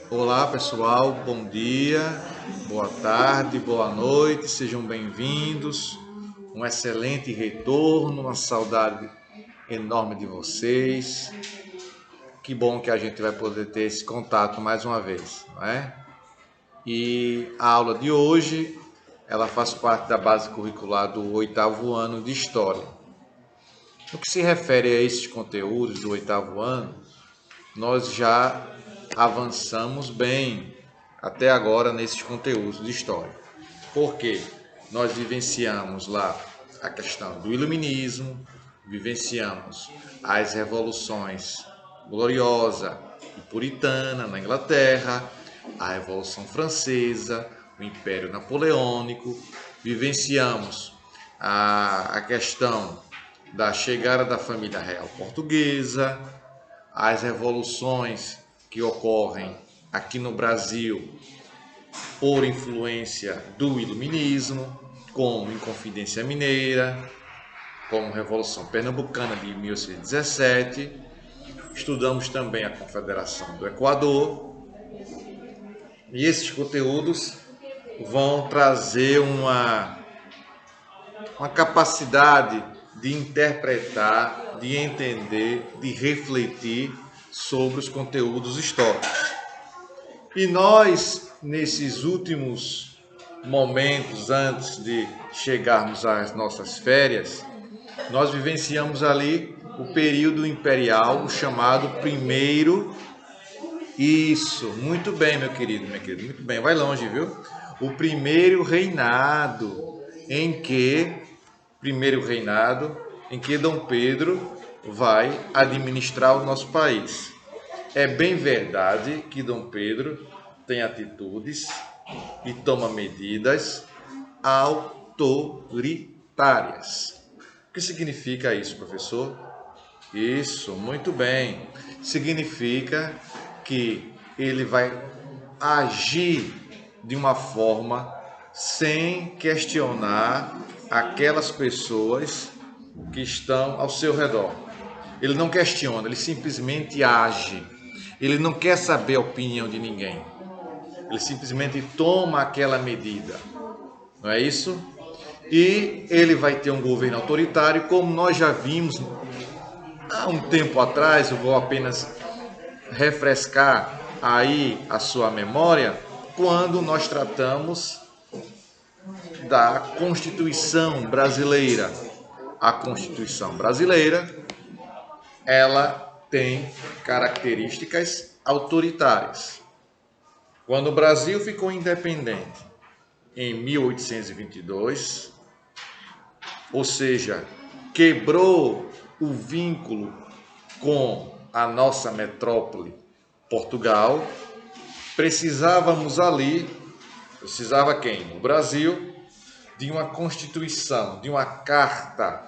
Olá pessoal, bom dia, boa tarde, boa noite, sejam bem-vindos. Um excelente retorno, uma saudade enorme de vocês. Que bom que a gente vai poder ter esse contato mais uma vez, não é? E a aula de hoje, ela faz parte da base curricular do oitavo ano de História. No que se refere a esses conteúdos do oitavo ano, nós já avançamos bem até agora nesses conteúdos de história. Porque nós vivenciamos lá a questão do iluminismo, vivenciamos as revoluções gloriosa e puritana na Inglaterra, a Revolução Francesa, o Império Napoleônico, vivenciamos a questão da chegada da família real portuguesa, as revoluções que ocorrem aqui no Brasil por influência do iluminismo, como Inconfidência Mineira, como Revolução Pernambucana de 1817. Estudamos também a Confederação do Equador. E esses conteúdos vão trazer uma capacidade de interpretar, de entender, de refletir sobre os conteúdos históricos. E nós, nesses últimos momentos antes de chegarmos às nossas férias, nós vivenciamos ali o período imperial, o chamado primeiro. Isso, muito bem, meu querido, muito bem, vai longe, viu? O primeiro reinado em que Dom Pedro vai administrar o nosso país. É bem verdade que Dom Pedro tem atitudes e toma medidas autoritárias. O que significa isso, professor? Isso, muito bem. Significa que ele vai agir de uma forma sem questionar aquelas pessoas que estão ao seu redor. Ele não questiona, ele simplesmente age. Ele não quer saber a opinião de ninguém. Ele simplesmente toma aquela medida. Não é isso? E ele vai ter um governo autoritário, como nós já vimos há um tempo atrás. Eu vou apenas refrescar aí a sua memória, quando nós tratamos da Constituição brasileira. A Constituição brasileira, ela tem características autoritárias. Quando o Brasil ficou independente em 1822, ou seja, quebrou o vínculo com a nossa metrópole Portugal, precisava quem? O Brasil, de uma Constituição, de uma carta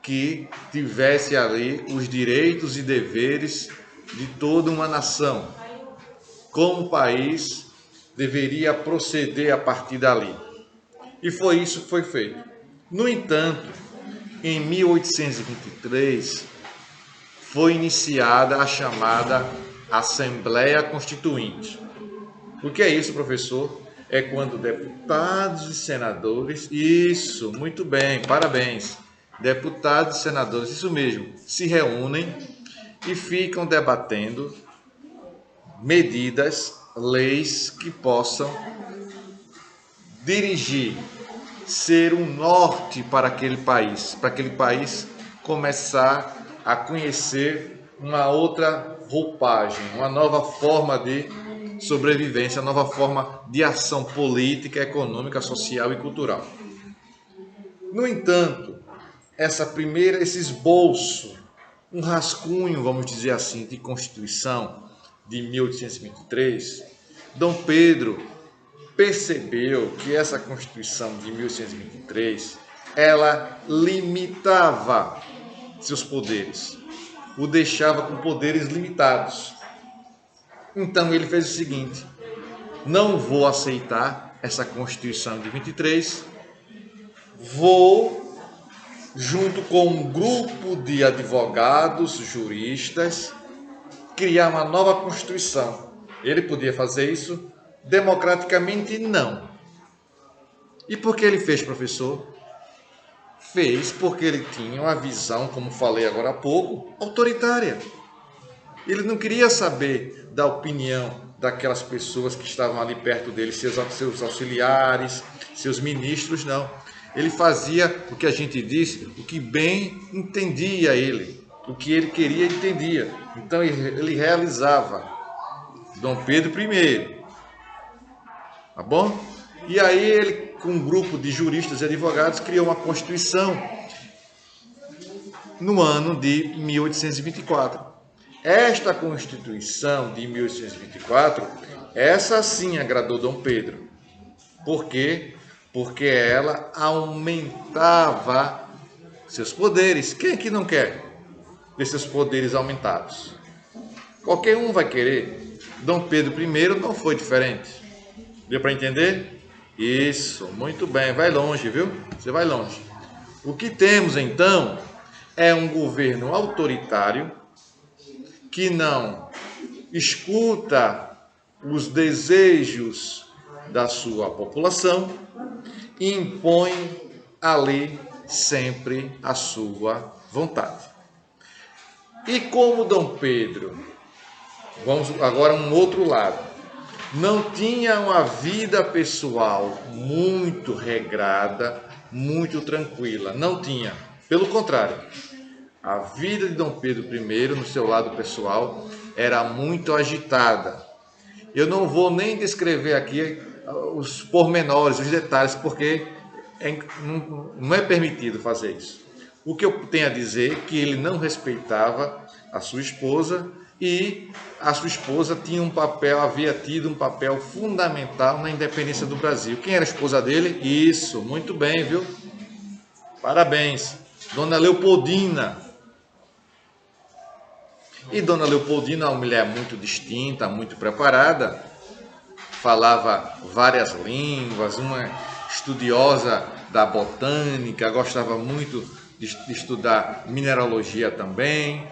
que tivesse ali os direitos e deveres de toda uma nação. Como o país deveria proceder a partir dali. E foi isso que foi feito. No entanto, em 1823, foi iniciada a chamada Assembleia Constituinte. O que é isso, professor? É quando deputados e senadores, isso, muito bem, parabéns, deputados e senadores, isso mesmo, se reúnem e ficam debatendo medidas, leis que possam dirigir, ser um norte para aquele país começar a conhecer uma outra roupagem, uma nova forma de sobrevivência, uma nova forma de ação política, econômica, social e cultural. No entanto, esse esboço, um rascunho, vamos dizer assim, de Constituição de 1823, Dom Pedro percebeu que essa Constituição de 1823, ela limitava seus poderes, o deixava com poderes limitados. Então ele fez o seguinte: não vou aceitar essa Constituição de 23, vou, junto com um grupo de advogados, juristas, criar uma nova Constituição. Ele podia fazer isso democraticamente? Não. E por que ele fez, professor? Fez porque ele tinha uma visão, como falei agora há pouco, autoritária. Ele não queria saber da opinião daquelas pessoas que estavam ali perto dele, seus auxiliares, seus ministros, não. Ele fazia o que a gente diz, o que bem entendia ele, o que ele queria e entendia. Então ele realizava. Dom Pedro I. Tá bom? E aí ele, com um grupo de juristas e advogados, criou uma Constituição no ano de 1824. Esta Constituição de 1824, essa sim agradou Dom Pedro. Por quê? Porque ela aumentava seus poderes. Quem é que não quer ter seus poderes aumentados? Qualquer um vai querer. Dom Pedro I não foi diferente. Deu para entender? Isso, muito bem. Vai longe, viu? Você vai longe. O que temos, então, é um governo autoritário que não escuta os desejos da sua população e impõe ali sempre a sua vontade. E como Dom Pedro, vamos agora a um outro lado, não tinha uma vida pessoal muito regrada, muito tranquila, não tinha. Pelo contrário, a vida de Dom Pedro I, no seu lado pessoal, era muito agitada. Eu não vou nem descrever aqui os pormenores, os detalhes, porque não é permitido fazer isso. O que eu tenho a dizer é que ele não respeitava a sua esposa e a sua esposa tinha havia tido um papel fundamental na independência do Brasil. Quem era a esposa dele? Isso, muito bem, viu? Parabéns. Dona Leopoldina. E Dona Leopoldina, uma mulher muito distinta, muito preparada, falava várias línguas, uma estudiosa da botânica, gostava muito de estudar mineralogia também,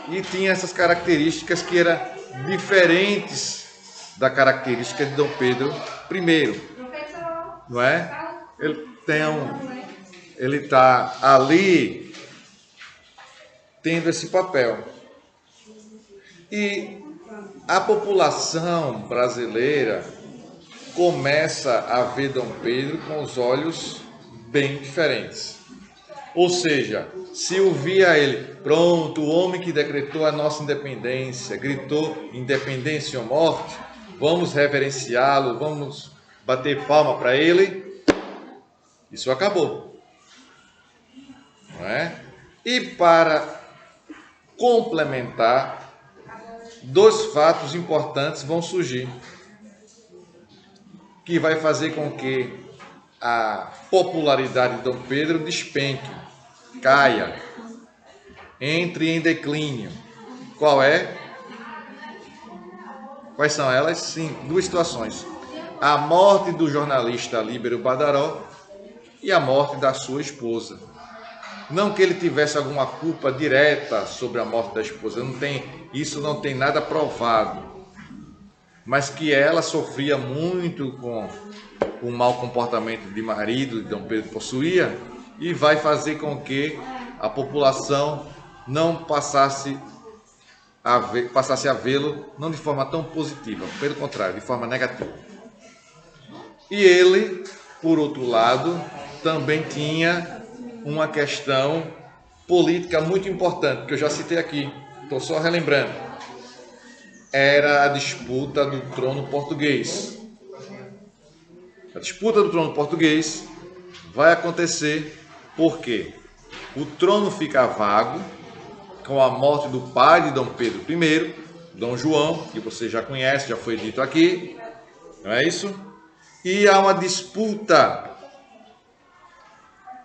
e tinha essas características que eram diferentes da característica de Dom Pedro I, não é? Ele está ali tendo esse papel. E a população brasileira começa a ver Dom Pedro com os olhos bem diferentes. Ou seja, se ouvia ele, pronto, o homem que decretou a nossa independência, gritou independência ou morte, vamos reverenciá-lo, vamos bater palma para ele, isso acabou. Não é? E para complementar, dois fatos importantes vão surgir, que vai fazer com que a popularidade de Dom Pedro despenque, caia, entre em declínio. Quais são elas? Sim, duas situações. A morte do jornalista Líbero Badaró e a morte da sua esposa. Não que ele tivesse alguma culpa direta sobre a morte da esposa, isso não tem nada provado, mas que ela sofria muito com o mau comportamento de marido que Dom Pedro possuía, e vai fazer com que a população não passasse a vê-lo não de forma tão positiva, pelo contrário, de forma negativa. E ele, por outro lado, também tinha uma questão política muito importante, que eu já citei aqui, estou só relembrando. Era a disputa do trono português. A disputa do trono português vai acontecer porque o trono fica vago com a morte do pai de Dom Pedro I, Dom João, que você já conhece, já foi dito aqui, não é isso? E há uma disputa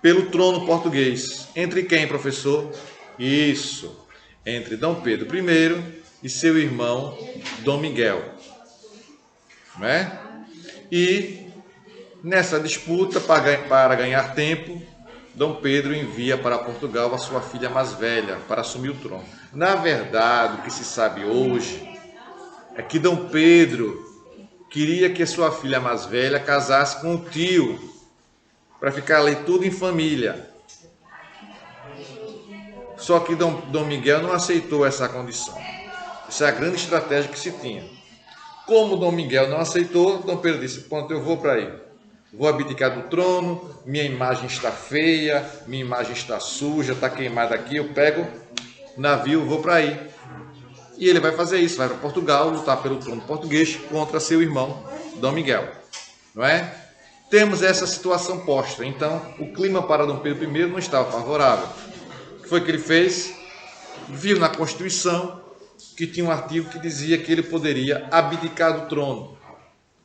pelo trono português. Entre quem, professor? Isso, entre Dom Pedro I e seu irmão Dom Miguel. Não é? E nessa disputa, para ganhar tempo, Dom Pedro envia para Portugal a sua filha mais velha para assumir o trono. Na verdade, o que se sabe hoje é que Dom Pedro queria que a sua filha mais velha casasse com o tio, para ficar ali tudo em família. Só que Dom Miguel não aceitou essa condição. Essa é a grande estratégia que se tinha. Como Dom Miguel não aceitou, Dom Pedro disse: pronto, eu vou para aí. Vou abdicar do trono, minha imagem está feia, minha imagem está suja, está queimada aqui, eu pego navio, vou para aí. E ele vai fazer isso, vai para Portugal, lutar pelo trono português contra seu irmão, Dom Miguel. Não é? Temos essa situação posta. Então, o clima para Dom Pedro I não estava favorável. O que foi que ele fez? Viu na Constituição que tinha um artigo que dizia que ele poderia abdicar do trono.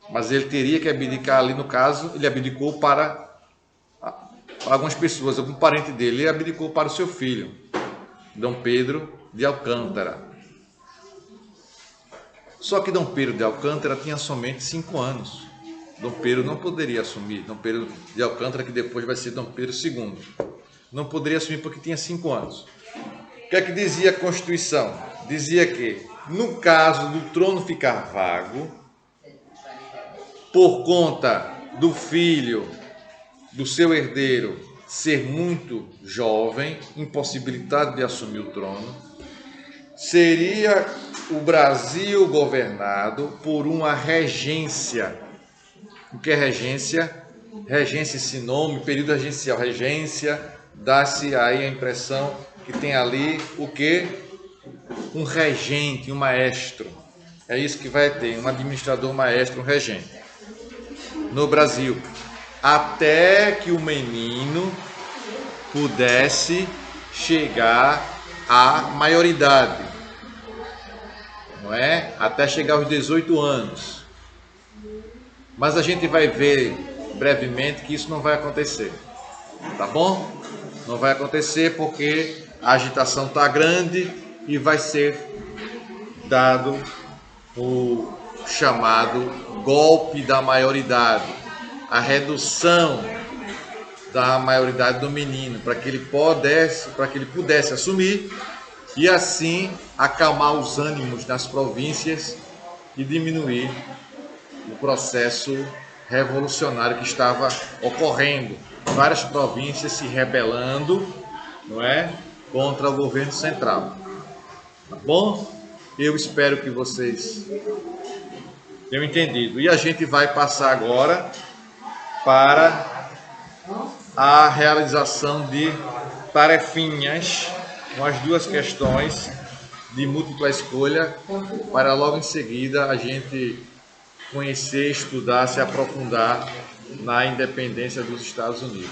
Mas ele teria que abdicar ali, no caso, ele abdicou para algumas pessoas, algum parente dele, ele abdicou para o seu filho, Dom Pedro de Alcântara. Só que Dom Pedro de Alcântara tinha somente 5 anos. Dom Pedro não poderia assumir, Dom Pedro de Alcântara, que depois vai ser Dom Pedro II, não poderia assumir porque tinha 5 anos. O que é que dizia a Constituição? Dizia que, no caso do trono ficar vago, por conta do filho do seu herdeiro ser muito jovem, impossibilitado de assumir o trono, seria o Brasil governado por uma regência. O que é regência? Regência, esse nome, período regencial. Regência, dá-se aí a impressão que tem ali o quê? Um regente, um maestro. É isso que vai ter, um administrador, um maestro, um regente. No Brasil, até que o menino pudesse chegar à maioridade, não é? Até chegar aos 18 anos. Mas a gente vai ver brevemente que isso não vai acontecer, tá bom? Não vai acontecer porque a agitação está grande e vai ser dado o chamado golpe da maioridade, a redução da maioridade do menino, para que ele pudesse assumir e assim acalmar os ânimos nas províncias e diminuir o processo revolucionário que estava ocorrendo. Várias províncias se rebelando, não é, contra o governo central. Tá bom? Eu espero que vocês tenham entendido. E a gente vai passar agora para a realização de tarefinhas com as 2 questões de múltipla escolha, para logo em seguida a gente conhecer, estudar, se aprofundar na independência dos Estados Unidos.